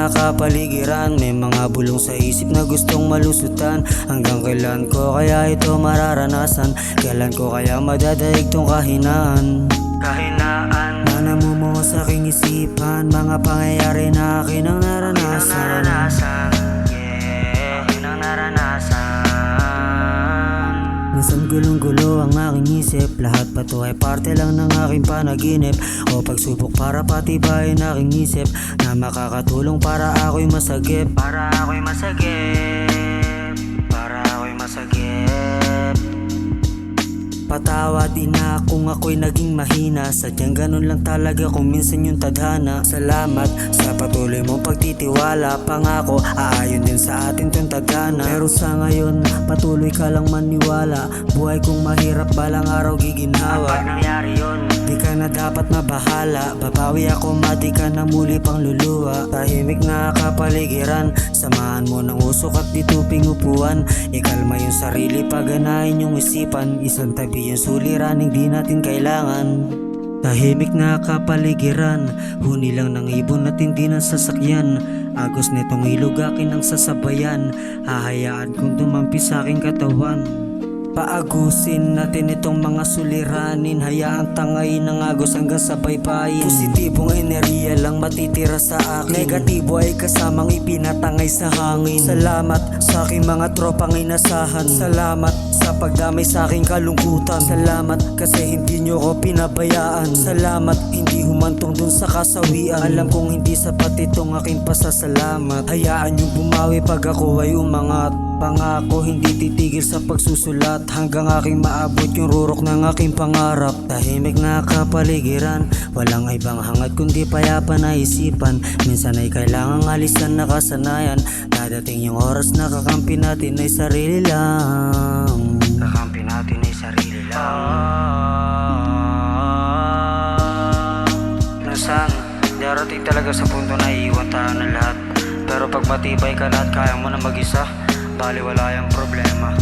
nakapaligiran, may mga bulong sa isip na gustong malusutan. Hanggang kailan ko kaya ito mararanasan? Kailan ko kaya madadaig tong kahinaan na namumuo sa aking isipan? Mga pangyayari na akin ang naranasan. Minsan gulong-gulo ang aking isip, lahat pa to ay parte lang ng aking panaginip o pagsubok para patibayin aking isip na makakatulong para ako'y masagip. Patawad din na kung ako'y naging mahina, sadyang ganun lang talaga kung minsan yung tadhana. Salamat sa patuloy mong pagtitiwala, pangako aayon din sa atin tong tagana. Pero sa ngayon patuloy ka lang maniwala, buhay kong mahirap balang araw giginhawa. Pag nangyari yun, di ka na dapat mabahala, babawi ako mati ka na muli pang luluwa. Tahimik na kapaligiran, samahan mo ng usok at dituping upuan. Ikalma yung sarili, paganahin yung isipan, isang tabi yung suliraning di natin kailangan. Tahimik na kapaligiran, huni lang ng ibon at hindi ng sasakyan. Agos nitong ilog akin ang sasabayan, hahayaan kong dumampi sa aking katawan. Paagusin natin itong mga suliranin, hayaang tangay ng agos hanggang sa baybayin. Positibong enerhiya lang matitira sa akin, negatibo ay kasamang ipinatangay sa hangin. Salamat sa aking mga tropang inasahan, salamat sa pagdamay sa aking kalungkutan. Salamat kasi hindi nyo ko pinabayaan, salamat hindi humantong dun sa kasawian. Alam kong hindi sapat itong aking pasasalamat, hayaan yung bumawi pag ako ay umangat. Pangako hindi titigil sa pagsusulat, hanggang aking maabot yung rurok ng aking pangarap. Tahimik na kapaligiran, walang ibang hangad kundi payapa na isipan. Minsan ay kailangang alisan na kasanayan, dadating yung oras na kakampi natin ay sarili lang. Minsan darating talaga sa punto na iiwan tayo ng lahat, pero pag matibay ka na at kaya mo na mag-isa, baliwala yung problema.